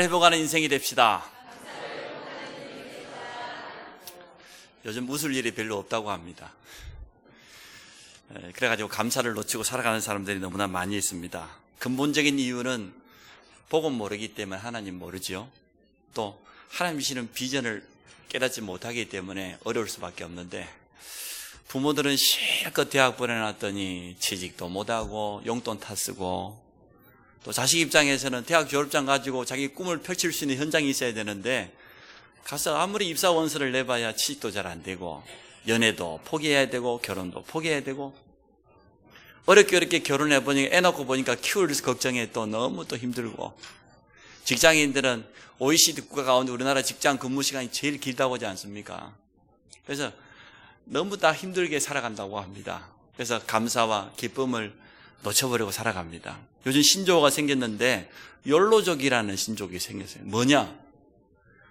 회복하는 인생이 됩시다. 요즘 웃을 일이 별로 없다고 합니다. 그래가지고 감사를 놓치고 살아가는 사람들이 너무나 많이 있습니다. 근본적인 이유는 복음 모르기 때문에 하나님 모르죠. 또 하나님 주시는 비전을 깨닫지 못하기 때문에 어려울 수밖에 없는데, 부모들은 실컷 대학 보내놨더니 취직도 못하고 용돈 타 쓰고, 또 자식 입장에서는 대학 졸업장 가지고 자기 꿈을 펼칠 수 있는 현장이 있어야 되는데, 가서 아무리 입사 원서를 내봐야 취직도 잘 안 되고, 연애도 포기해야 되고, 결혼도 포기해야 되고, 어렵게 결혼해보니까, 애 낳고 보니까 키울 걱정에 또 너무 또 힘들고, 직장인들은 OECD 국가 가운데 우리나라 직장 근무 시간이 제일 길다고 하지 않습니까? 그래서 너무 다 힘들게 살아간다고 합니다. 그래서 감사와 기쁨을 놓쳐버리고 살아갑니다. 요즘 신조어가 생겼는데 욜로족이라는 신조어가 생겼어요. 뭐냐?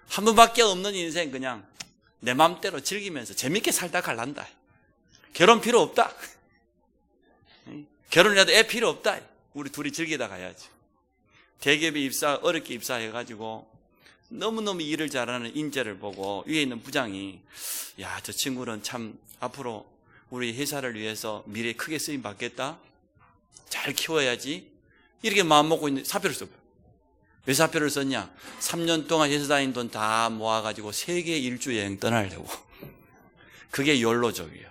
한 번밖에 없는 인생 그냥 내 맘대로 즐기면서 재밌게 살다 갈란다. 결혼 필요 없다. 결혼이라도 애 필요 없다. 우리 둘이 즐기다 가야지. 대기업에 어렵게 입사해가지고 너무너무 일을 잘하는 인재를 보고 위에 있는 부장이, 야, 저 친구는 참 앞으로 우리 회사를 위해서 미래에 크게 쓰임 받겠다. 잘 키워야지. 이렇게 마음먹고 있는데 사표를 써요. 왜 사표를 썼냐? 3년 동안 회사 다닌 돈 다 모아가지고 세계 일주 여행 떠나려고. 그게 욜로족이에요.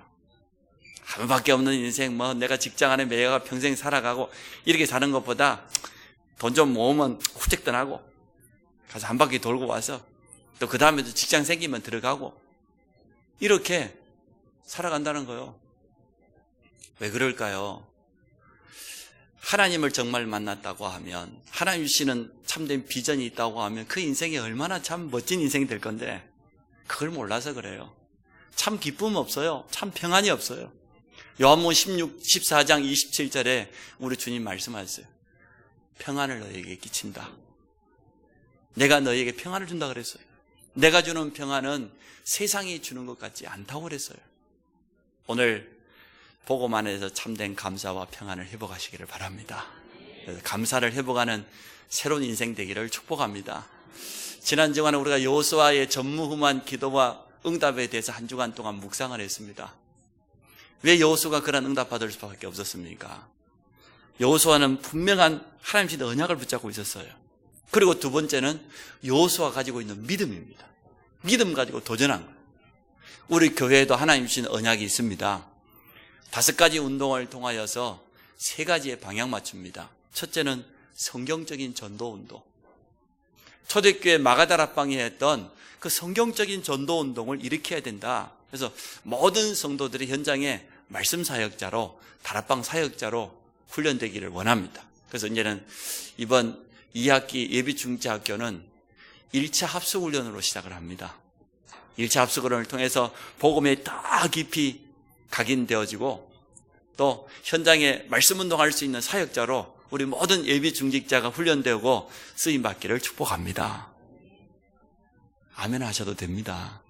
한 번밖에 없는 인생, 내가 직장 안에 매가 평생 살아가고 이렇게 사는 것보다 돈 좀 모으면 훌쩍 떠나고 가서 한 바퀴 돌고 와서 또 그 다음에 직장 생기면 들어가고 이렇게 살아간다는 거예요. 왜 그럴까요? 하나님을 정말 만났다고 하면, 하나님 주시는 참된 비전이 있다고 하면 그 인생이 얼마나 참 멋진 인생이 될 건데 그걸 몰라서 그래요. 참 기쁨 없어요. 참 평안이 없어요. 요한복음 14장 27절에 우리 주님 말씀하셨어요. 평안을 너에게 끼친다. 내가 너에게 평안을 준다 그랬어요. 내가 주는 평안은 세상이 주는 것 같지 않다고 그랬어요. 오늘 복음 안에서 참된 감사와 평안을 회복하시기를 바랍니다. 감사를 회복하는 새로운 인생 되기를 축복합니다. 지난 주간에 우리가 여호수아의 전무후무한 기도와 응답에 대해서 한 주간 동안 묵상을 했습니다. 왜 여호수아가 그런 응답받을 수밖에 없었습니까? 여호수아는 분명한 하나님 주신 언약을 붙잡고 있었어요. 그리고 두 번째는 여호수아가 가지고 있는 믿음입니다. 믿음 가지고 도전한 거예요. 우리 교회에도 하나님 주신 언약이 있습니다. 5가지 운동을 통하여서 3가지의 방향 맞춥니다. 첫째는 성경적인 전도 운동. 초대교회 마가다락방이 했던 그 성경적인 전도 운동을 일으켜야 된다. 그래서 모든 성도들이 현장에 말씀 사역자로, 다락방 사역자로 훈련되기를 원합니다. 그래서 이제는 이번 2학기 예비중재학교는 1차 합숙훈련으로 시작을 합니다. 1차 합숙훈련을 통해서 복음에 더 깊이 각인되어지고, 또 현장에 말씀 운동할 수 있는 사역자로 우리 모든 예비중직자가 훈련되고 쓰임받기를 축복합니다. 아멘 하셔도 됩니다.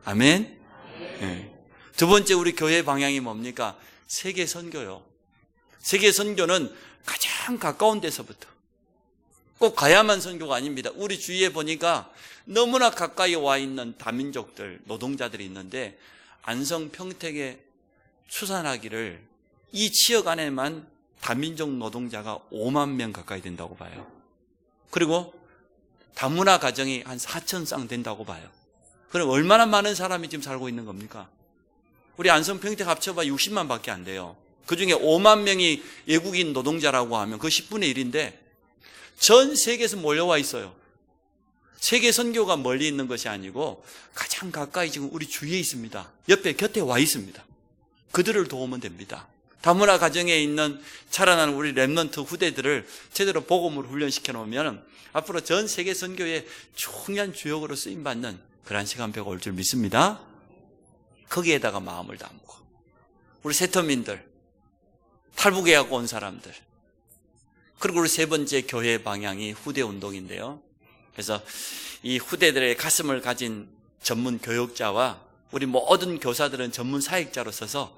아멘. 네. 두 번째 우리 교회 방향이 뭡니까? 세계 선교요. 세계 선교는 가장 가까운 데서부터, 꼭 가야만 선교가 아닙니다. 우리 주위에 보니까 너무나 가까이 와 있는 다민족들, 노동자들이 있는데, 안성 평택에 추산하기를 이 지역 안에만 다민족 노동자가 5만 명 가까이 된다고 봐요. 그리고 다문화 가정이 한 4,000쌍 된다고 봐요. 그럼 얼마나 많은 사람이 지금 살고 있는 겁니까? 우리 안성 평택 합쳐봐 60만 밖에 안 돼요. 그 중에 5만 명이 외국인 노동자라고 하면 그 10분의 1인데 전 세계에서 몰려와 있어요. 세계 선교가 멀리 있는 것이 아니고 가장 가까이 지금 우리 주위에 있습니다. 옆에 곁에 와 있습니다. 그들을 도우면 됩니다. 다문화 가정에 있는 자라나는 우리 렘넌트 후대들을 제대로 복음으로 훈련시켜 놓으면 앞으로 전 세계 선교의 중요한 주역으로 쓰임받는 그런 시간표가 올 줄 믿습니다. 거기에다가 마음을 담고 우리 세터민들, 탈북해갖고 온 사람들, 그리고 우리 세 번째 교회 방향이 후대 운동인데요. 그래서 이 후대들의 가슴을 가진 전문 교육자와 우리 모든 교사들은 전문 사역자로 서서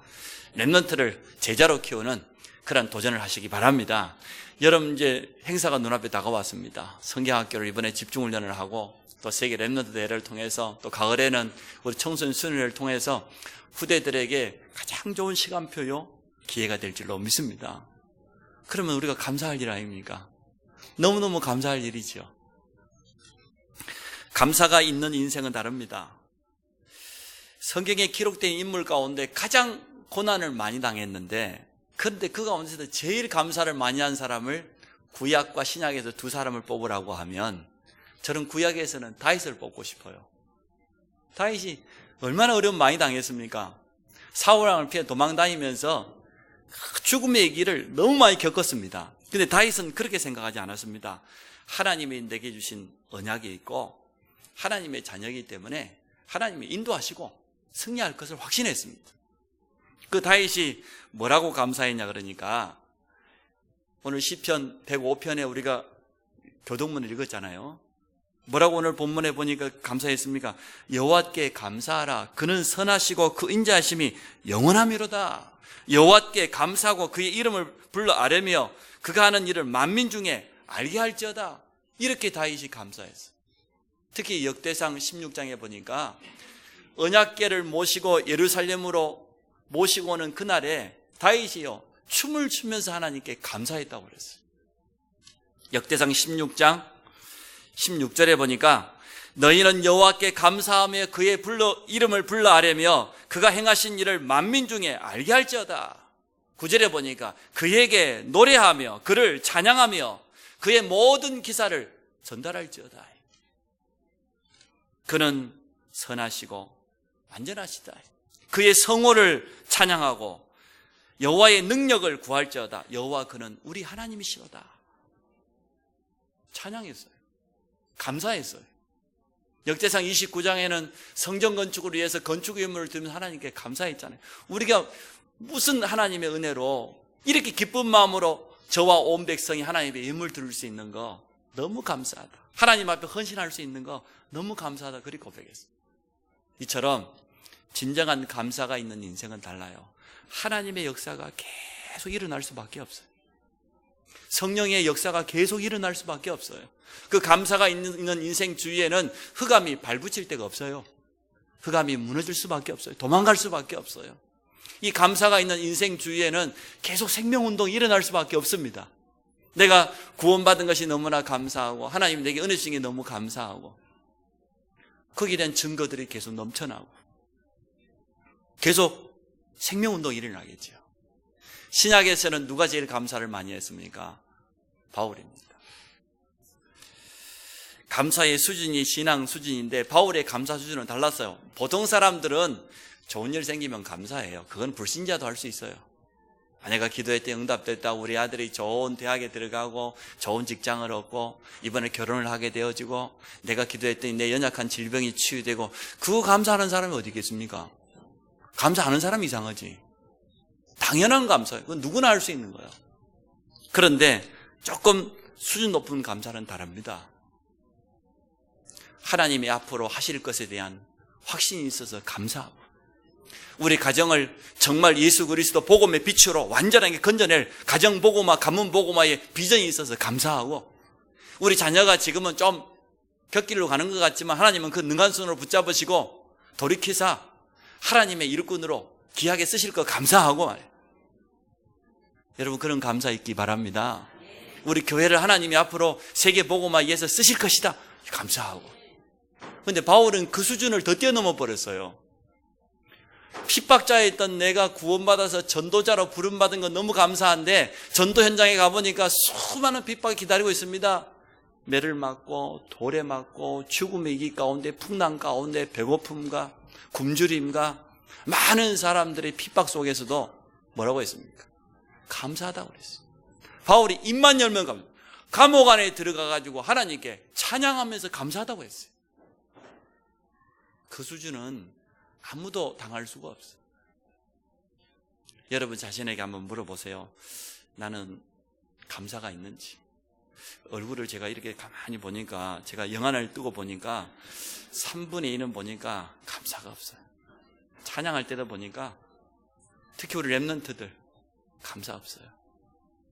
렘넌트를 제자로 키우는 그런 도전을 하시기 바랍니다. 여러분 이제 행사가 눈앞에 다가왔습니다. 성경학교를 이번에 집중훈련을 하고 또 세계 랩런트 대회를 통해서 또 가을에는 우리 청소년 수련회를 통해서 후대들에게 가장 좋은 시간표요 기회가 될 줄로 믿습니다. 그러면 우리가 감사할 일 아닙니까? 너무너무 감사할 일이죠. 감사가 있는 인생은 다릅니다. 성경에 기록된 인물 가운데 가장 고난을 많이 당했는데 그런데 그 가운데서 제일 감사를 많이 한 사람을 구약과 신약에서 두 사람을 뽑으라고 하면 저는 구약에서는 다윗을 뽑고 싶어요. 다윗이 얼마나 어려움 많이 당했습니까? 사울왕을 피해 도망다니면서 죽음의 길을 너무 많이 겪었습니다. 근데 다윗은 그렇게 생각하지 않았습니다. 하나님이 내게 주신 언약이 있고 하나님의 자녀이기 때문에 하나님이 인도하시고 승리할 것을 확신했습니다. 그 다윗이 뭐라고 감사했냐 그러니까 오늘 시편 105편에 우리가 교동문을 읽었잖아요. 뭐라고 오늘 본문에 보니까 감사했습니까? 여호와께 감사하라. 그는 선하시고 그 인자하심이 영원하미로다. 여호와께 감사하고 그의 이름을 불러 아뢰며 그가 하는 일을 만민 중에 알게 할지어다. 이렇게 다윗이 감사했어요. 특히 역대상 16장에 보니까 언약궤를 모시고 예루살렘으로 모시고 오는 그날에 다윗이요 춤을 추면서 하나님께 감사했다고 그랬어요. 역대상 16장 16절에 보니까 너희는 여호와께 감사하며 그의 이름을 불러 아뢰며 그가 행하신 일을 만민 중에 알게 할지어다. 9절에 보니까 그에게 노래하며 그를 찬양하며 그의 모든 기사를 전달할지어다. 그는 선하시고 완전하시다. 그의 성호를 찬양하고 여호와의 능력을 구할지어다. 여호와 그는 우리 하나님이시로다. 찬양했어요. 감사했어요. 역대상 29장에는 성전 건축을 위해서 건축 의무를 들으면서 하나님께 감사했잖아요. 우리가 무슨 하나님의 은혜로 이렇게 기쁜 마음으로 저와 온 백성이 하나님의 예물 드릴 수 있는 거 너무 감사하다. 하나님 앞에 헌신할 수 있는 거 너무 감사하다. 그렇게 고백했어요. 이처럼 진정한 감사가 있는 인생은 달라요. 하나님의 역사가 계속 일어날 수밖에 없어요. 성령의 역사가 계속 일어날 수밖에 없어요. 그 감사가 있는 인생 주위에는 흑암이 발붙일 데가 없어요. 흑암이 무너질 수밖에 없어요. 도망갈 수밖에 없어요. 이 감사가 있는 인생 주위에는 계속 생명운동이 일어날 수밖에 없습니다. 내가 구원받은 것이 너무나 감사하고 하나님 내게 은혜 주신 게 너무 감사하고 거기에 대한 증거들이 계속 넘쳐나고 계속 생명운동이 일어나겠죠. 신약에서는 누가 제일 감사를 많이 했습니까? 바울입니다. 감사의 수준이 신앙 수준인데 바울의 감사 수준은 달랐어요. 보통 사람들은 좋은 일 생기면 감사해요. 그건 불신자도 할 수 있어요. 아내가 기도했더니 응답됐다. 우리 아들이 좋은 대학에 들어가고 좋은 직장을 얻고 이번에 결혼을 하게 되어지고 내가 기도했더니 내 연약한 질병이 치유되고 그거 감사하는 사람이 어디 있겠습니까? 감사하는 사람이 이상하지. 당연한 감사예요. 그건 누구나 할 수 있는 거예요. 그런데 조금 수준 높은 감사는 다릅니다. 하나님이 앞으로 하실 것에 대한 확신이 있어서 감사하고 우리 가정을 정말 예수 그리스도 복음의 빛으로 완전하게 건져낼 가정 복음화, 가문 복음화의 비전이 있어서 감사하고 우리 자녀가 지금은 좀 곁길로 가는 것 같지만 하나님은 그 능한 손으로 붙잡으시고 돌이키사 하나님의 일꾼으로 귀하게 쓰실 거 감사하고 말이에요. 여러분 그런 감사 있기 바랍니다. 우리 교회를 하나님이 앞으로 세계 복음화 위해서 쓰실 것이다. 감사하고. 그런데 바울은 그 수준을 더 뛰어넘어 버렸어요. 핍박자에 있던 내가 구원받아서 전도자로 부름받은 건 너무 감사한데 전도 현장에 가보니까 수많은 핍박이 기다리고 있습니다. 매를 맞고 돌에 맞고 죽음의 기 가운데 풍랑 가운데 배고픔과 굶주림과 많은 사람들의 핍박 속에서도 뭐라고 했습니까? 감사하다고 그랬어요. 바울이 입만 열면 감옥 안에 들어가가지고 하나님께 찬양하면서 감사하다고 했어요. 그 수준은 아무도 당할 수가 없어요. 여러분 자신에게 한번 물어보세요. 나는 감사가 있는지. 얼굴을 제가 이렇게 가만히 보니까 제가 영안을 뜨고 보니까 3분의 1은 보니까 감사가 없어요. 찬양할 때도 보니까 특히 우리 랩런트들 감사 없어요.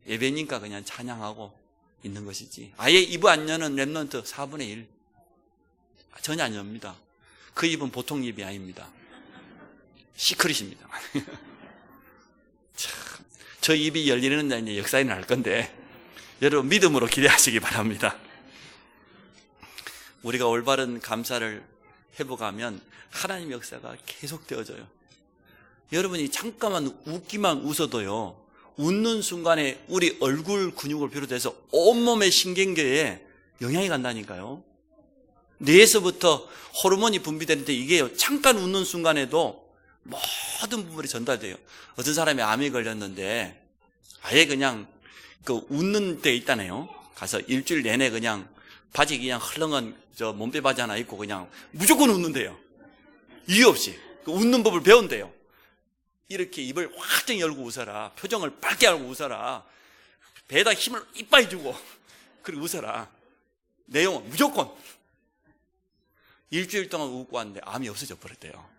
예배니까 그냥 찬양하고 있는 것이지, 아예 입을 안 여는 렘넌트 4분의 1 전혀 안 엽니다. 그 입은 보통 입이 아닙니다. 시크릿입니다. 참, 저 입이 열리는 날 역사에 날 건데 여러분 믿음으로 기대하시기 바랍니다. 우리가 올바른 감사를 회복하면 하나님의 역사가 계속되어져요. 여러분이 잠깐만 웃기만 웃어도요, 웃는 순간에 우리 얼굴 근육을 비롯해서 온몸의 신경계에 영향이 간다니까요. 뇌에서부터 호르몬이 분비되는데 이게 잠깐 웃는 순간에도 모든 부분이 전달돼요. 어떤 사람이 암이 걸렸는데 아예 그냥 그 웃는 데 있다네요. 가서 일주일 내내 그냥 바지 그냥 헐렁한 저 몸빼 바지 하나 입고 그냥 무조건 웃는데요. 이유 없이 웃는 법을 배운대요. 이렇게 입을 확 열고 웃어라. 표정을 밝게 하고 웃어라. 배에다 힘을 이빨 주고 그리고 웃어라. 내용은 무조건. 일주일 동안 웃고 왔는데 암이 없어져 버렸대요.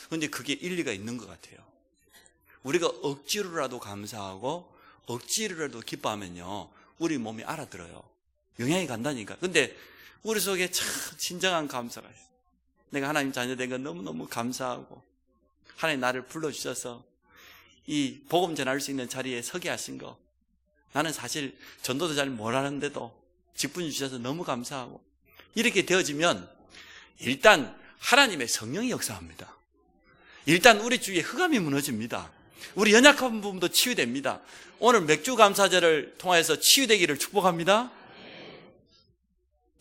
그런데 그게 일리가 있는 것 같아요. 우리가 억지로라도 감사하고 억지로라도 기뻐하면요, 우리 몸이 알아들어요. 영향이 간다니까. 근데 우리 속에 참 진정한 감사가 있어요. 내가 하나님 자녀 된 건 너무너무 감사하고, 하나님 나를 불러주셔서 이 복음 전할 수 있는 자리에 서게 하신 거, 나는 사실 전도도 잘 못하는데도 직분 주셔서 너무 감사하고, 이렇게 되어지면 일단 하나님의 성령이 역사합니다. 일단 우리 주위에 흑암이 무너집니다. 우리 연약한 부분도 치유됩니다. 오늘 맥주 감사절을 통해서 치유되기를 축복합니다.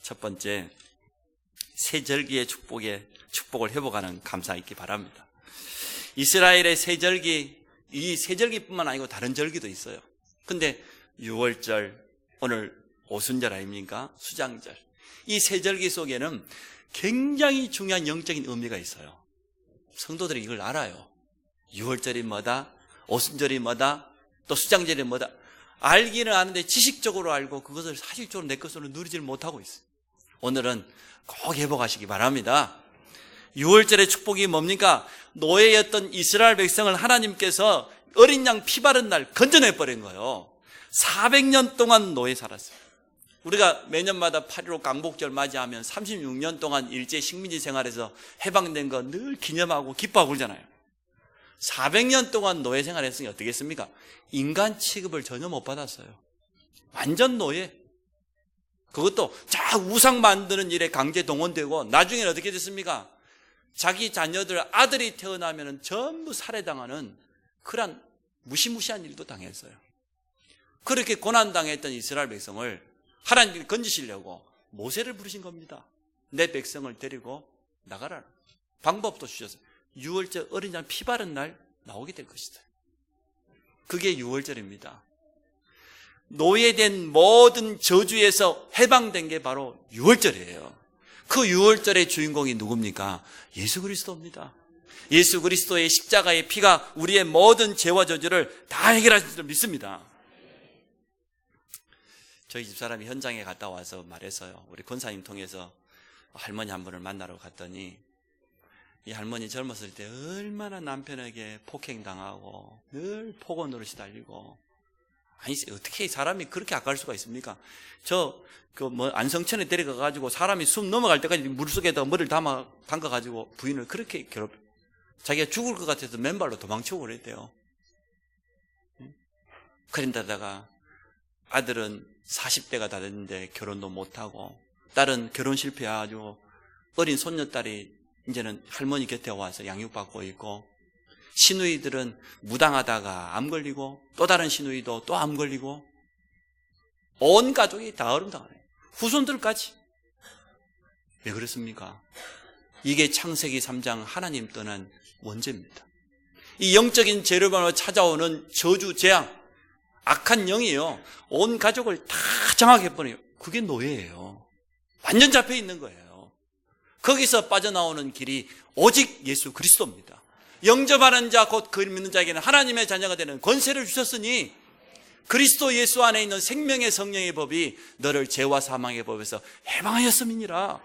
첫 번째, 세절기의 축복을 회복하는 감사 있기 바랍니다. 이스라엘의 세절기, 이 세절기뿐만 아니고 다른 절기도 있어요. 근데 6월절, 오늘 오순절 아닙니까? 수장절. 이 세절기 속에는 굉장히 중요한 영적인 의미가 있어요. 성도들이 이걸 알아요. 6월절이 뭐다, 오순절이 뭐다, 또 수장절이 뭐다. 알기는 아는데 지식적으로 알고 그것을 사실적으로 내 것으로 누리지를 못하고 있어요. 오늘은 꼭 회복하시기 바랍니다. 6월절의 축복이 뭡니까? 노예였던 이스라엘 백성을 하나님께서 어린 양 피 바른 날 건져내버린 거예요. 400년 동안 노예 살았어요. 우리가 매년마다 8.15 강복절 맞이하면 36년 동안 일제 식민지 생활에서 해방된 거 늘 기념하고 기뻐하고 그러잖아요. 400년 동안 노예 생활했으니 어떻겠습니까? 인간 취급을 전혀 못 받았어요. 완전 노예. 그것도 우상 만드는 일에 강제 동원되고, 나중에는 어떻게 됐습니까? 자기 자녀들 아들이 태어나면 전부 살해당하는 그런 무시무시한 일도 당했어요. 그렇게 고난당했던 이스라엘 백성을 하나님께 건지시려고 모세를 부르신 겁니다. 내 백성을 데리고 나가라. 방법도 주셨어요. 6월절 어린 양 피 바른 날 나오게 될 것이다. 그게 6월절입니다. 노예된 모든 저주에서 해방된 게 바로 6월절이에요. 그 6월절의 주인공이 누굽니까? 예수 그리스도입니다. 예수 그리스도의 십자가의 피가 우리의 모든 죄와 저주를 다 해결하실 줄 믿습니다. 저희 집사람이 현장에 갔다 와서 말했어요. 우리 권사님 통해서 할머니 한 분을 만나러 갔더니 이 할머니 젊었을 때 얼마나 남편에게 폭행당하고 늘 폭언으로 시달리고, 아니 어떻게 사람이 그렇게 악할 수가 있습니까? 안성천에 데려가가지고 사람이 숨 넘어갈 때까지 물속에다가 머리를 담가가지고 부인을 그렇게 자기가 죽을 것 같아서 맨발로 도망치고 그랬대요. 그런데다가 아들은 40대가 다 됐는데 결혼도 못하고, 딸은 결혼 실패해가지고 어린 손녀딸이 이제는 할머니 곁에 와서 양육받고 있고, 시누이들은 무당하다가 암 걸리고, 또 다른 시누이도 또 암 걸리고, 온 가족이 다 얼음당하네. 후손들까지. 왜 그렇습니까? 이게 창세기 3장 하나님 떠난 원죄입니다. 이 영적인 죄로만 찾아오는 저주, 재앙, 악한 영이요, 온 가족을 다 장악해버려요. 그게 노예예요. 완전 잡혀 있는 거예요. 거기서 빠져나오는 길이 오직 예수 그리스도입니다. 영접하는 자 곧 그를 믿는 자에게는 하나님의 자녀가 되는 권세를 주셨으니, 그리스도 예수 안에 있는 생명의 성령의 법이 너를 죄와 사망의 법에서 해방하였음이니라.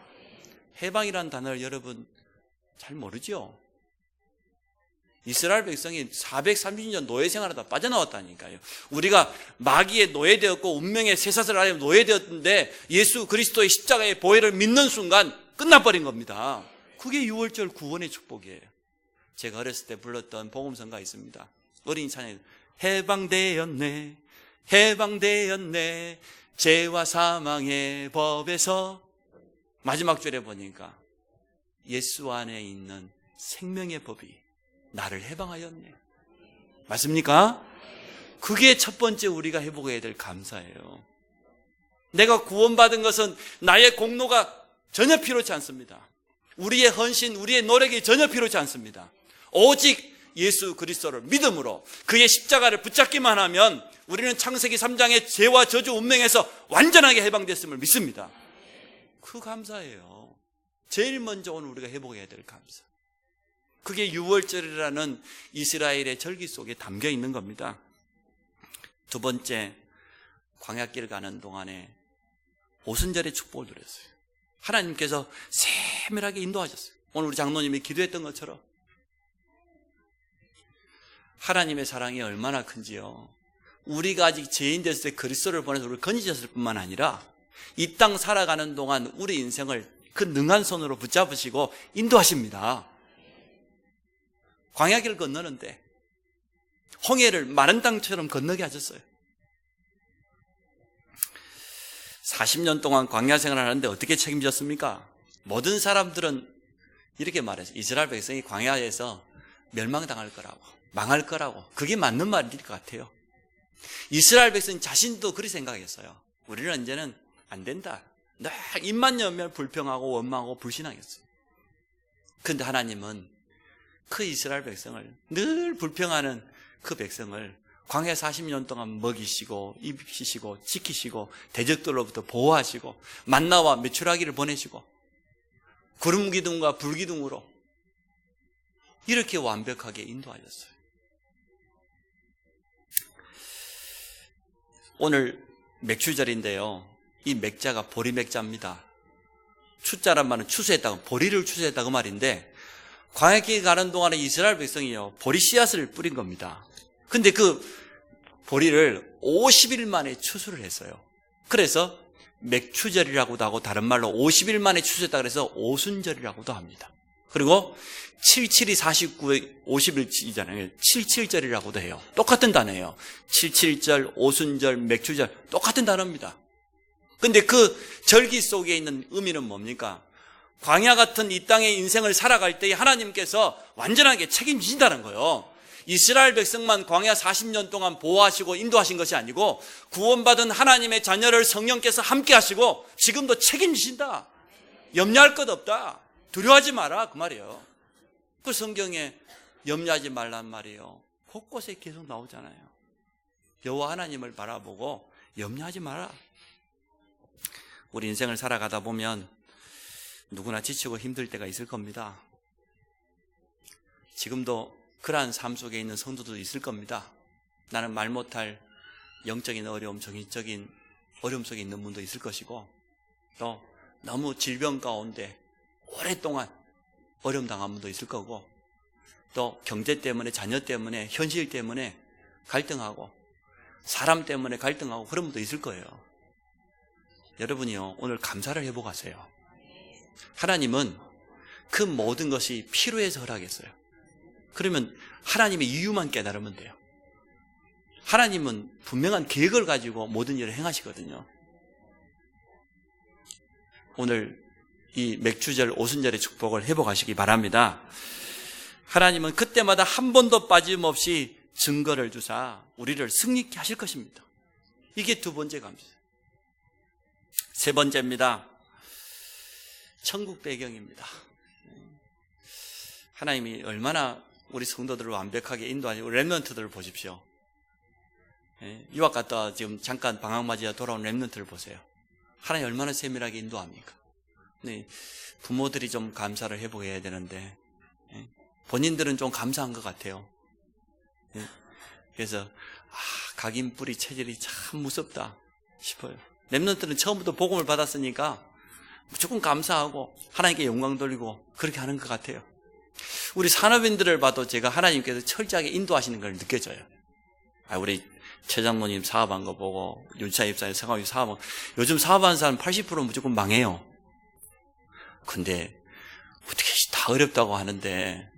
해방이라는 단어를 여러분 잘 모르죠? 이스라엘 백성이 430년 노예 생활하다 빠져나왔다니까요. 우리가 마귀에 노예되었고 운명의 쇠사슬 아래 노예되었는데 예수 그리스도의 십자가의 보혈을 믿는 순간 끝나버린 겁니다. 그게 6월절 구원의 축복이에요. 제가 어렸을 때 불렀던 복음성가가 있습니다. 어린이 찬양, 해방되었네, 해방되었네, 죄와 사망의 법에서. 마지막 줄에 보니까 예수 안에 있는 생명의 법이 나를 해방하였네. 맞습니까? 그게 첫 번째 우리가 회복해야 될 감사예요. 내가 구원받은 것은 나의 공로가 전혀 필요치 않습니다. 우리의 헌신, 우리의 노력이 전혀 필요치 않습니다. 오직 예수 그리스도를 믿음으로 그의 십자가를 붙잡기만 하면 우리는 창세기 3장의 죄와 저주 운명에서 완전하게 해방됐음을 믿습니다. 그 감사예요. 제일 먼저 오늘 우리가 회복해야 될 감사. 그게 6월절이라는 이스라엘의 절기 속에 담겨 있는 겁니다. 두 번째, 광야길 가는 동안에 오순절의 축복을 누렸어요. 하나님께서 세밀하게 인도하셨어요. 오늘 우리 장로님이 기도했던 것처럼 하나님의 사랑이 얼마나 큰지요. 우리가 아직 죄인 됐을 때 그리스도를 보내서 우리를 건지셨을 뿐만 아니라 이 땅 살아가는 동안 우리 인생을 그 능한 손으로 붙잡으시고 인도하십니다. 광야길을 건너는데 홍해를 마른 땅처럼 건너게 하셨어요. 40년 동안 광야 생활을 하는데 어떻게 책임졌습니까? 모든 사람들은 이렇게 말했어요. 이스라엘 백성이 광야에서 멸망당할 거라고, 망할 거라고. 그게 맞는 말일 것 같아요. 이스라엘 백성 자신도 그렇게 생각했어요. 우리는 이제는 안 된다. 늘 입만 열면 불평하고 원망하고 불신하겠어요. 그런데 하나님은 그 이스라엘 백성을, 늘 불평하는 그 백성을 광야 40년 동안 먹이시고 입히시고 지키시고 대적들로부터 보호하시고 만나와 메추라기를 보내시고 구름 기둥과 불 기둥으로 이렇게 완벽하게 인도하셨어요. 오늘 맥추절인데요, 이 맥자가 보리맥자입니다. 추자란 말은 추수했다고, 보리를 추수했다고 말인데, 광야길 가는 동안에 이스라엘 백성이요, 보리 씨앗을 뿌린 겁니다. 근데 그 보리를 50일 만에 추수를 했어요. 그래서 맥추절이라고도 하고 다른 말로 50일 만에 추수했다 그래서 오순절이라고도 합니다. 그리고 77이 49에 50일이잖아요. 77절이라고도 해요. 똑같은 단어예요. 77절, 오순절, 맥추절 똑같은 단어입니다. 근데 그 절기 속에 있는 의미는 뭡니까? 광야 같은 이 땅의 인생을 살아갈 때 하나님께서 완전하게 책임지신다는 거예요. 이스라엘 백성만 광야 40년 동안 보호하시고 인도하신 것이 아니고 구원받은 하나님의 자녀를 성령께서 함께 하시고 지금도 책임지신다. 염려할 것 없다. 두려워하지 마라, 그 말이에요. 그 성경에 염려하지 말란 말이에요. 곳곳에 계속 나오잖아요. 여호와 하나님을 바라보고 염려하지 마라. 우리 인생을 살아가다 보면 누구나 지치고 힘들 때가 있을 겁니다. 지금도 그러한 삶 속에 있는 성도도 있을 겁니다. 나는 말 못할 영적인 어려움, 정신적인 어려움 속에 있는 분도 있을 것이고, 또 너무 질병 가운데 오랫동안 어려움 당한 분도 있을 거고, 또 경제 때문에, 자녀 때문에, 현실 때문에 갈등하고, 사람 때문에 갈등하고 그런 분도 있을 거예요. 여러분이요, 오늘 감사를 회복하세요. 하나님은 그 모든 것이 필요해서 허락했어요. 그러면 하나님의 이유만 깨달으면 돼요. 하나님은 분명한 계획을 가지고 모든 일을 행하시거든요. 오늘 이 맥추절 오순절의 축복을 회복하시기 바랍니다. 하나님은 그때마다 한 번도 빠짐없이 증거를 주사 우리를 승리케 하실 것입니다. 이게 두 번째 감사예요. 세 번째입니다. 천국 배경입니다. 하나님이 얼마나 우리 성도들을 완벽하게 인도하시고, 렘넌트들을 보십시오. 유학 갔다 지금 잠깐 방학 맞이야 돌아온 렘넌트를 보세요. 하나님 얼마나 세밀하게 인도합니까? 네, 부모들이 좀 감사를 회복해야 되는데 본인들은 좀 감사한 것 같아요. 그래서 각인 뿌리 체질이 참 무섭다 싶어요. 렘넌트는 처음부터 복음을 받았으니까 무조건 감사하고 하나님께 영광 돌리고 그렇게 하는 것 같아요. 우리 산업인들을 봐도 제가 하나님께서 철저하게 인도하시는 걸 느껴져요. 우리 최 장로님 사업한 거 보고 윤차 입사님 사업하고 요즘 사업하는 사람 80% 무조건 망해요. 근데 어떻게 다 어렵다고 하는데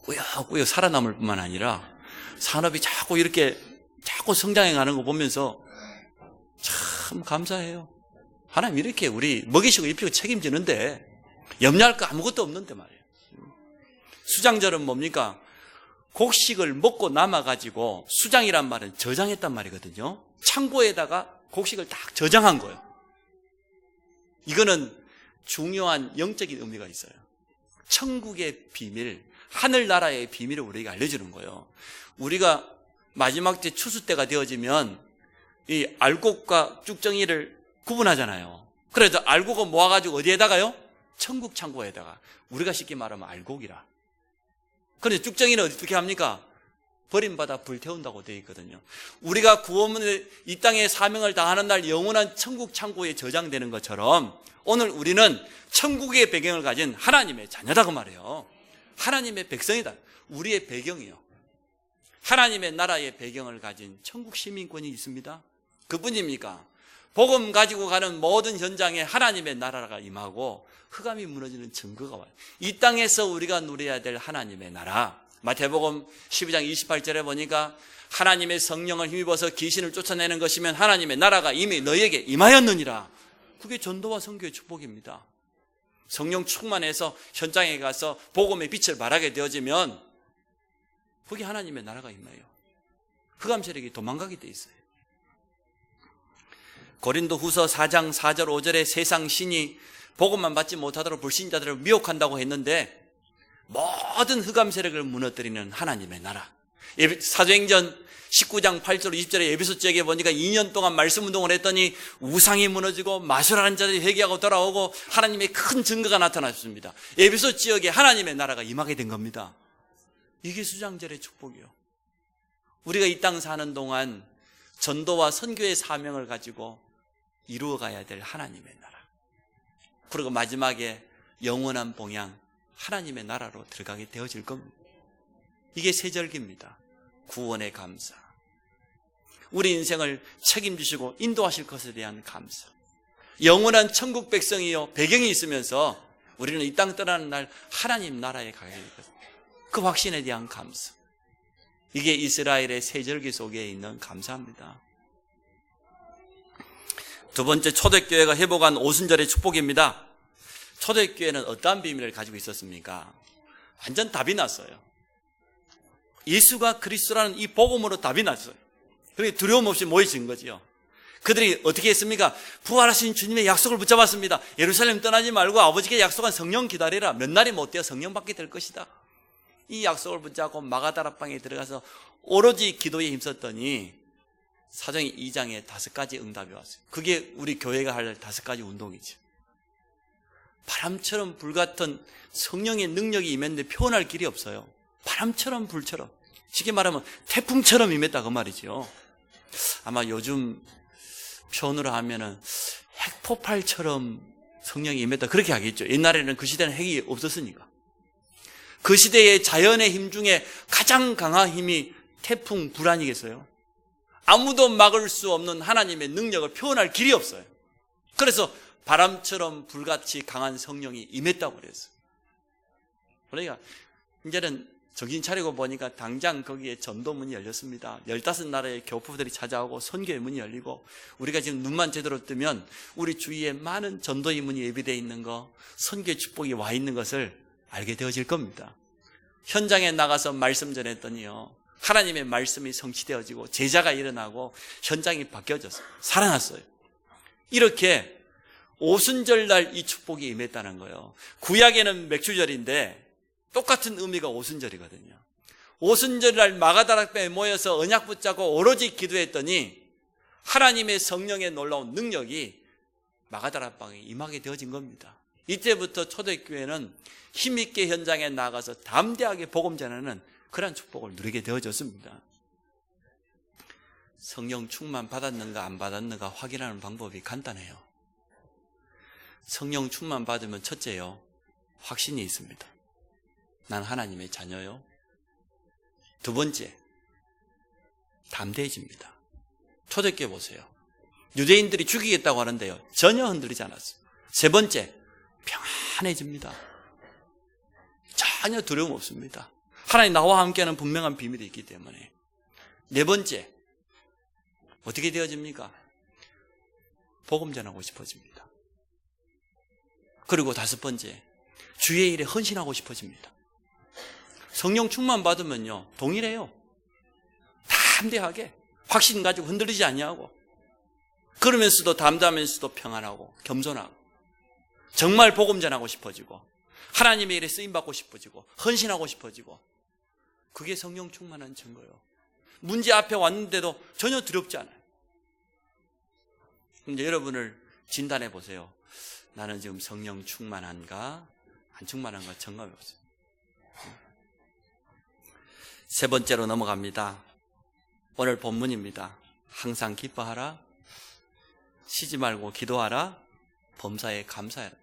꾸역꾸역 살아남을 뿐만 아니라 산업이 자꾸 성장해 가는 거 보면서 참 감사해요. 하나님 이렇게 우리 먹이시고 입히고 책임지는데 염려할 거 아무것도 없는데 말이에요. 수장절은 뭡니까? 곡식을 먹고 남아가지고, 수장이란 말은 저장했단 말이거든요. 창고에다가 곡식을 딱 저장한 거예요. 이거는 중요한 영적인 의미가 있어요. 천국의 비밀, 하늘나라의 비밀을 우리에게 알려주는 거예요. 우리가 마지막 때 추수 때가 되어지면 이 알곡과 쭉정이를 구분하잖아요. 그래서 알곡을 모아가지고 어디에다가요? 천국 창고에다가. 우리가 쉽게 말하면 알곡이라. 그런데 쭉정이는 어떻게 합니까? 버림받아 불태운다고 되어 있거든요. 우리가 구원을 이 땅에 사명을 다하는 날 영원한 천국 창고에 저장되는 것처럼 오늘 우리는 천국의 배경을 가진 하나님의 자녀다 그 말이에요. 하나님의 백성이다. 우리의 배경이요. 하나님의 나라의 배경을 가진 천국 시민권이 있습니다. 그뿐입니까? 복음 가지고 가는 모든 현장에 하나님의 나라가 임하고 흑암이 무너지는 증거가 와요. 이 땅에서 우리가 누려야 될 하나님의 나라. 마태복음 12장 28절에 보니까 하나님의 성령을 힘입어서 귀신을 쫓아내는 것이면 하나님의 나라가 이미 너희에게 임하였느니라. 그게 전도와 선교의 축복입니다. 성령 충만해서 현장에 가서 복음의 빛을 발하게 되어지면 그게 하나님의 나라가 임해요. 흑암 세력이 도망가게 돼 있어요. 고린도 후서 4장 4절 5절에 세상 신이 복음만 받지 못하도록 불신자들을 미혹한다고 했는데 모든 흑암 세력을 무너뜨리는 하나님의 나라. 사도행전 19장 8절 20절에 에베소 지역에 보니까 2년 동안 말씀 운동을 했더니 우상이 무너지고 마술하는 자들이 회개하고 돌아오고 하나님의 큰 증거가 나타났습니다. 에베소 지역에 하나님의 나라가 임하게 된 겁니다. 이게 수장절의 축복이요. 우리가 이 땅 사는 동안 전도와 선교의 사명을 가지고 이루어가야 될 하나님의 나라. 그리고 마지막에 영원한 봉양 하나님의 나라로 들어가게 되어질 겁니다. 이게 세절기입니다. 구원의 감사. 우리 인생을 책임지시고 인도하실 것에 대한 감사. 영원한 천국 백성이요 배경이 있으면서 우리는 이 땅 떠나는 날 하나님 나라에 가게 될 것입니다. 그 확신에 대한 감사. 이게 이스라엘의 세절기 속에 있는 감사입니다. 두 번째, 초대교회가 회복한 오순절의 축복입니다. 초대교회는 어떠한 비밀을 가지고 있었습니까? 완전 답이 났어요. 예수가 그리스도라는 이 복음으로 답이 났어요. 그렇게 두려움 없이 모이신 거지요. 그들이 어떻게 했습니까? 부활하신 주님의 약속을 붙잡았습니다. 예루살렘 떠나지 말고 아버지께 약속한 성령 기다리라. 몇 날이 못 되어 성령 받게 될 것이다. 이 약속을 붙잡고 마가다락방에 들어가서 오로지 기도에 힘썼더니 사도행 2장에 5가지 응답이 왔어요. 그게 우리 교회가 할 5가지 운동이죠. 바람처럼 불같은 성령의 능력이 임했는데 표현할 길이 없어요. 바람처럼 불처럼, 쉽게 말하면 태풍처럼 임했다 그 말이죠. 아마 요즘 표현으로 하면은 핵폭발처럼 성령이 임했다 그렇게 하겠죠. 옛날에는 그 시대는 핵이 없었으니까. 그 시대의 자연의 힘 중에 가장 강한 힘이 태풍, 불 아니겠어요? 아무도 막을 수 없는 하나님의 능력을 표현할 길이 없어요. 그래서 바람처럼 불같이 강한 성령이 임했다고 그랬어요. 그러니까 이제는 정신 차리고 보니까 당장 거기에 전도문이 열렸습니다. 15나라의 교포들이 찾아오고 선교의 문이 열리고 우리가 지금 눈만 제대로 뜨면 우리 주위에 많은 전도의 문이 예비되어 있는 거, 선교의 축복이 와 있는 것을 알게 되어질 겁니다. 현장에 나가서 말씀 전했더니요, 하나님의 말씀이 성취되어지고 제자가 일어나고 현장이 바뀌어졌어요. 살아났어요. 이렇게 오순절날 이 축복이 임했다는 거예요. 구약에는 맥주절인데 똑같은 의미가 오순절이거든요. 오순절날 마가다락방에 모여서 언약 붙잡고 오로지 기도했더니 하나님의 성령의 놀라운 능력이 마가다락방에 임하게 되어진 겁니다. 이때부터 초대교회는 힘있게 현장에 나가서 담대하게 복음 전하는 그런 축복을 누리게 되어졌습니다. 성령 충만 받았는가 안 받았는가 확인하는 방법이 간단해요. 성령 충만 받으면 첫째요, 확신이 있습니다. 난 하나님의 자녀요. 두 번째, 담대해집니다. 초대교회 보세요. 유대인들이 죽이겠다고 하는데요, 전혀 흔들리지 않았어요. 세 번째, 평안해집니다. 전혀 두려움 없습니다. 하나님 나와 함께하는 분명한 비밀이 있기 때문에. 네 번째, 어떻게 되어집니까? 복음 전하고 싶어집니다. 그리고 다섯 번째, 주의 일에 헌신하고 싶어집니다. 성령 충만 받으면요, 동일해요. 담대하게, 확신 가지고 흔들리지 아니하고, 그러면서도 담대하면서도 평안하고 겸손하고, 정말 복음 전하고 싶어지고, 하나님의 일에 쓰임받고 싶어지고, 헌신하고 싶어지고, 그게 성령 충만한 증거예요. 문제 앞에 왔는데도 전혀 두렵지 않아요. 이제 여러분을 진단해 보세요. 나는 지금 성령 충만한가 안 충만한가 점검해 보세요. 세 번째로 넘어갑니다. 오늘 본문입니다. 항상 기뻐하라, 쉬지 말고 기도하라, 범사에 감사해라.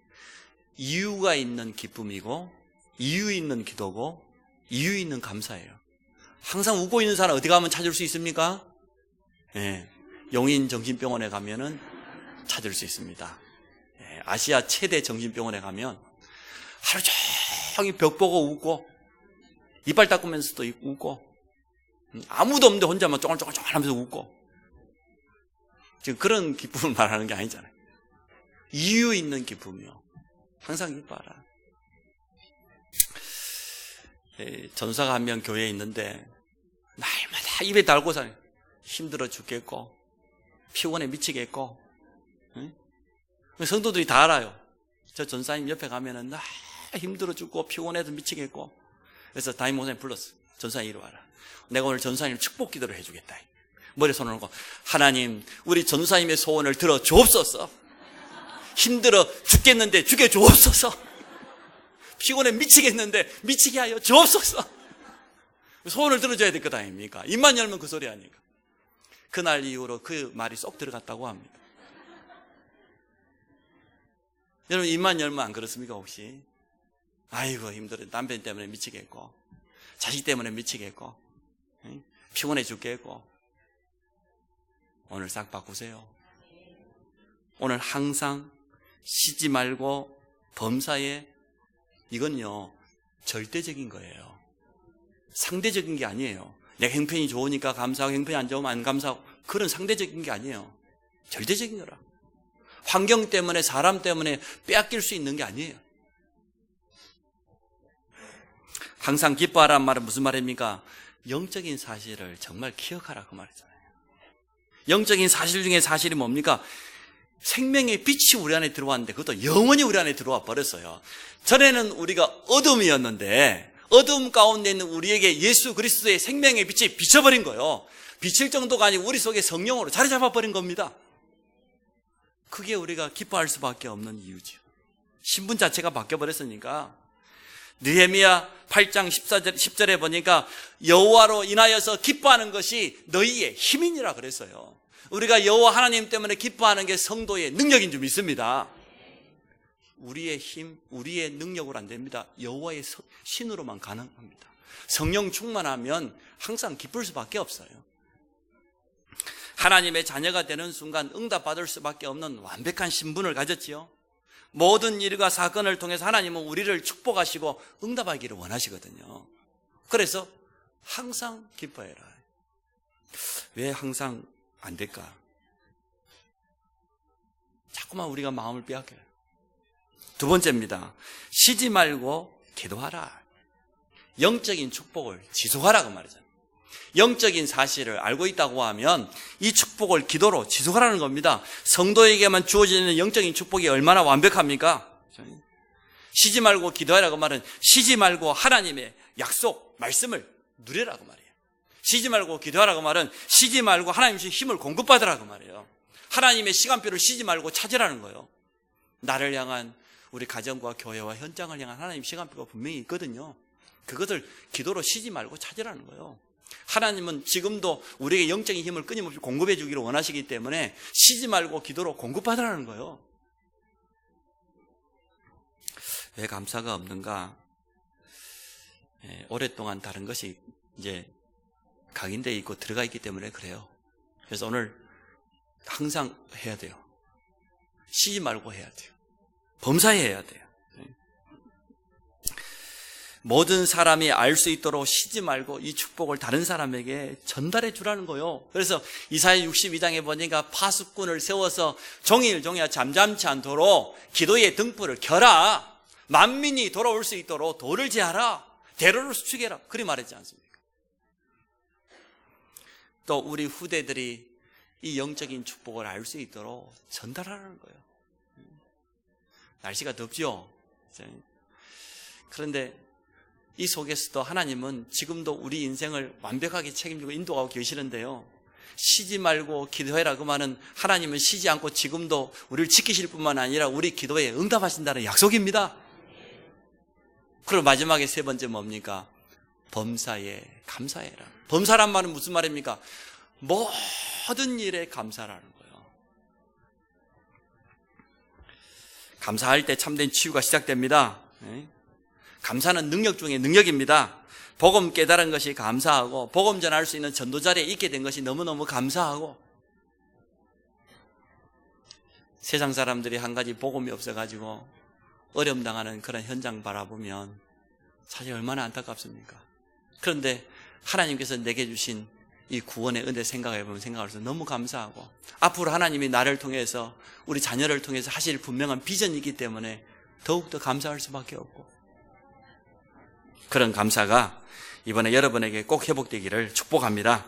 이유가 있는 기쁨이고, 이유 있는 기도고, 이유 있는 감사예요. 항상 웃고 있는 사람 어디 가면 찾을 수 있습니까? 예, 용인 정신병원에 가면은 찾을 수 있습니다. 예, 아시아 최대 정신병원에 가면 하루 종일 벽 보고 웃고, 이빨 닦으면서도 웃고, 아무도 없는데 혼자만 쫑알쫑알 하면서 웃고. 지금 그런 기쁨을 말하는 게 아니잖아요. 이유 있는 기쁨이요. 항상 기뻐하라. 전사가 한 명 교회에 있는데 날마다 입에 달고 사는, 힘들어 죽겠고 피곤해 미치겠고, 응? 성도들이 다 알아요. 저 전사님 옆에 가면은 나 힘들어 죽고 피곤해서 미치겠고. 그래서 담임 목사님 불렀어. 전사님 이리 와라. 내가 오늘 전사님 축복 기도를 해주겠다. 머리에 손을 얹고, 하나님 우리 전사님의 소원을 들어 주옵소서. 힘들어 죽겠는데 죽여 주옵소서. 피곤해 미치겠는데 미치게 하여 주옵소서. 소원을 들어줘야 될 것 아닙니까? 입만 열면 그 소리 아닙니까? 그날 이후로 그 말이 쏙 들어갔다고 합니다. 여러분 입만 열면 안 그렇습니까 혹시? 아이고 힘들어, 남편 때문에 미치겠고, 자식 때문에 미치겠고, 피곤해 죽겠고. 오늘 싹 바꾸세요. 오늘 항상 쉬지 말고 범사에, 이건요 절대적인 거예요. 상대적인 게 아니에요. 내가 형편이 좋으니까 감사하고 형편이 안 좋으면 안 감사하고, 그런 상대적인 게 아니에요. 절대적인 거라. 환경 때문에 사람 때문에 빼앗길 수 있는 게 아니에요. 항상 기뻐하라는 말은 무슨 말입니까? 영적인 사실을 정말 기억하라 그 말이잖아요. 영적인 사실 중에 사실이 뭡니까? 생명의 빛이 우리 안에 들어왔는데 그것도 영원히 우리 안에 들어와 버렸어요. 전에는 우리가 어둠이었는데 어둠 가운데 있는 우리에게 예수 그리스도의 생명의 빛이 비춰버린 거예요. 비칠 정도가 아니고 우리 속에 성령으로 자리 잡아버린 겁니다. 그게 우리가 기뻐할 수밖에 없는 이유죠. 신분 자체가 바뀌어버렸으니까. 느헤미야 8장 10절에 보니까 여호와로 인하여서 기뻐하는 것이 너희의 힘이니라 그랬어요. 우리가 여호와 하나님 때문에 기뻐하는 게 성도의 능력인 줄 믿습니다. 우리의 힘, 우리의 능력으로 안 됩니다. 여호와의 신으로만 가능합니다. 성령 충만하면 항상 기쁠 수밖에 없어요. 하나님의 자녀가 되는 순간 응답받을 수밖에 없는 완벽한 신분을 가졌지요. 모든 일과 사건을 통해서 하나님은 우리를 축복하시고 응답하기를 원하시거든요. 그래서 항상 기뻐해라. 왜 항상 안 될까? 자꾸만 우리가 마음을 빼앗겨요. 두 번째입니다. 쉬지 말고 기도하라. 영적인 축복을 지속하라 그 말이잖아요. 영적인 사실을 알고 있다고 하면 이 축복을 기도로 지속하라는 겁니다. 성도에게만 주어지는 영적인 축복이 얼마나 완벽합니까? 쉬지 말고 기도하라고 말은 쉬지 말고 하나님의 약속, 말씀을 누리라고 말이에요. 쉬지 말고 기도하라고 말은 쉬지 말고 하나님의 힘을 공급받으라고 말이에요. 하나님의 시간표를 쉬지 말고 찾으라는 거예요. 나를 향한, 우리 가정과 교회와 현장을 향한 하나님의 시간표가 분명히 있거든요. 그것을 기도로 쉬지 말고 찾으라는 거예요. 하나님은 지금도 우리에게 영적인 힘을 끊임없이 공급해 주기를 원하시기 때문에 쉬지 말고 기도로 공급받으라는 거예요. 왜 감사가 없는가? 오랫동안 다른 것이 이제 각인되어 있고 들어가 있기 때문에 그래요. 그래서 오늘 항상 해야 돼요. 쉬지 말고 해야 돼요. 범사해야 돼요. 모든 사람이 알 수 있도록 쉬지 말고 이 축복을 다른 사람에게 전달해 주라는 거예요. 그래서 이사야 62장에 보니까 파수꾼을 세워서 종일 잠잠치 않도록 기도의 등불을 켜라. 만민이 돌아올 수 있도록 도를 제하라. 대로를 수축해라. 그리 말했지 않습니까? 또 우리 후대들이 이 영적인 축복을 알 수 있도록 전달하라는 거예요. 날씨가 덥죠? 그런데 이 속에서도 하나님은 지금도 우리 인생을 완벽하게 책임지고 인도하고 계시는데요. 쉬지 말고 기도해라. 그 말은 하나님은 쉬지 않고 지금도 우리를 지키실 뿐만 아니라 우리 기도에 응답하신다는 약속입니다. 그리고 마지막에 세 번째 뭡니까? 범사에 감사해라. 범사란 말은 무슨 말입니까? 모든 일에 감사라는 거예요. 감사할 때 참된 치유가 시작됩니다. 감사는 능력 중에 능력입니다. 복음 깨달은 것이 감사하고 복음 전할 수 있는 전도 자리에 있게 된 것이 너무너무 감사하고, 세상 사람들이 한 가지 복음이 없어가지고 어려움 당하는 그런 현장 바라보면 사실 얼마나 안타깝습니까? 그런데 하나님께서 내게 주신 이 구원의 은혜 생각해보면 생각할수록 너무 감사하고, 앞으로 하나님이 나를 통해서 우리 자녀를 통해서 하실 분명한 비전이 있기 때문에 더욱더 감사할 수밖에 없고, 그런 감사가 이번에 여러분에게 꼭 회복되기를 축복합니다.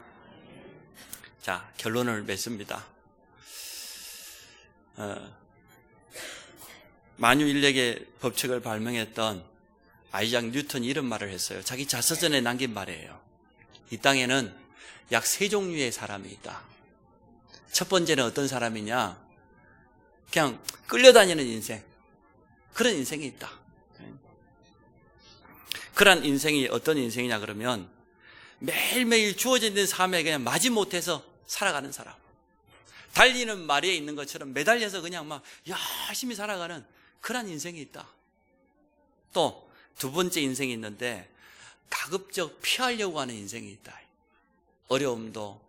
자, 결론을 맺습니다. 만유인력의 법칙을 발명했던 아이작 뉴턴이 이런 말을 했어요. 자기 자서전에 남긴 말이에요. 이 땅에는 약 3종류의 사람이 있다. 첫 번째는 어떤 사람이냐? 그냥 끌려다니는 인생. 그런 인생이 있다. 그런 인생이 어떤 인생이냐 그러면 매일매일 주어져 있는 삶에 그냥 마지못해서 살아가는 사람. 달리는 말에 있는 것처럼 매달려서 그냥 막 열심히 살아가는 그런 인생이 있다. 또 두 번째 인생이 있는데 가급적 피하려고 하는 인생이 있다. 어려움도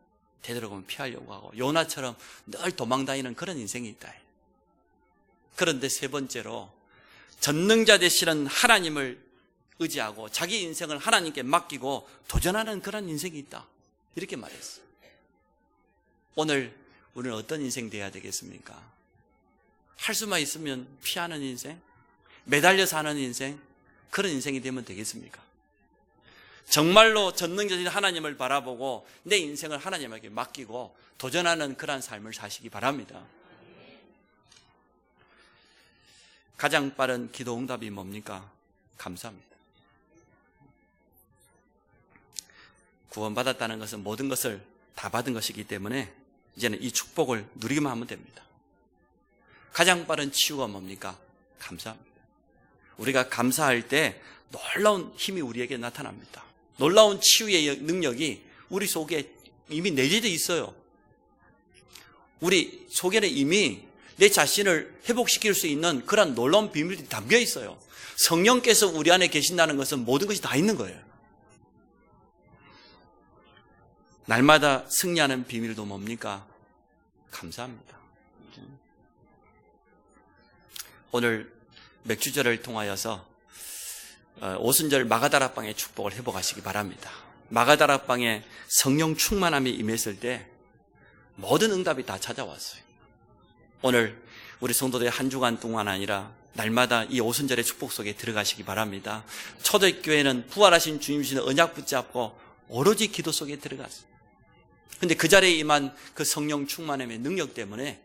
되도록이면 피하려고 하고 요나처럼 늘 도망다니는 그런 인생이 있다. 그런데 세 번째로 전능자 되시는 하나님을 의지하고 자기 인생을 하나님께 맡기고 도전하는 그런 인생이 있다. 이렇게 말했어요. 오늘 우리는 어떤 인생 돼야 되겠습니까? 할 수만 있으면 피하는 인생, 매달려 사는 인생, 그런 인생이 되면 되겠습니까? 정말로 전능자신 하나님을 바라보고 내 인생을 하나님에게 맡기고 도전하는 그런 삶을 사시기 바랍니다. 가장 빠른 기도 응답이 뭡니까? 감사합니다. 구원받았다는 것은 모든 것을 다 받은 것이기 때문에 이제는 이 축복을 누리기만 하면 됩니다. 가장 빠른 치유가 뭡니까? 감사합니다. 우리가 감사할 때 놀라운 힘이 우리에게 나타납니다. 놀라운 치유의 능력이 우리 속에 이미 내재되어 있어요. 우리 속에는 이미 내 자신을 회복시킬 수 있는 그런 놀라운 비밀이 담겨 있어요. 성령께서 우리 안에 계신다는 것은 모든 것이 다 있는 거예요. 날마다 승리하는 비밀도 뭡니까? 감사합니다. 오늘 맥주절을 통하여서 오순절 마가다락방의 축복을 회복하시기 바랍니다. 마가다락방에 성령 충만함이 임했을 때 모든 응답이 다 찾아왔어요. 오늘 우리 성도들의 한 주간 동안 아니라 날마다 이 오순절의 축복 속에 들어가시기 바랍니다. 초대교회는 부활하신 주님 주시는 언약 붙잡고 오로지 기도 속에 들어갔어요. 근데 그 자리에 임한 그 성령 충만함의 능력 때문에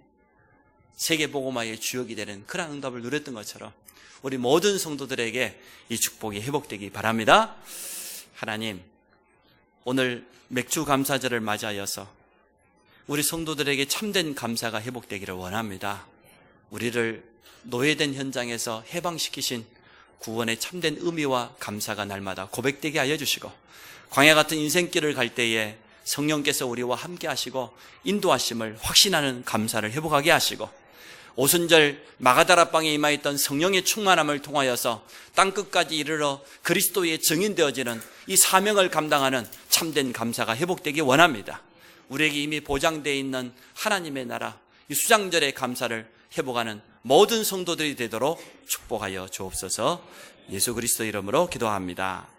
세계복음화의 주역이 되는 그런 응답을 누렸던 것처럼 우리 모든 성도들에게 이 축복이 회복되기 바랍니다. 하나님, 오늘 맥주 감사절을 맞이하여서 우리 성도들에게 참된 감사가 회복되기를 원합니다. 우리를 노예된 현장에서 해방시키신 구원의 참된 의미와 감사가 날마다 고백되게 하여 주시고, 광야 같은 인생길을 갈 때에 성령께서 우리와 함께 하시고 인도하심을 확신하는 감사를 회복하게 하시고, 오순절 마가다라방에 임하였던 성령의 충만함을 통하여서 땅끝까지 이르러 그리스도의 증인되어지는 이 사명을 감당하는 참된 감사가 회복되기 원합니다. 우리에게 이미 보장되어 있는 하나님의 나라, 이 수장절의 감사를 회복하는 모든 성도들이 되도록 축복하여 주옵소서. 예수 그리스도 이름으로 기도합니다.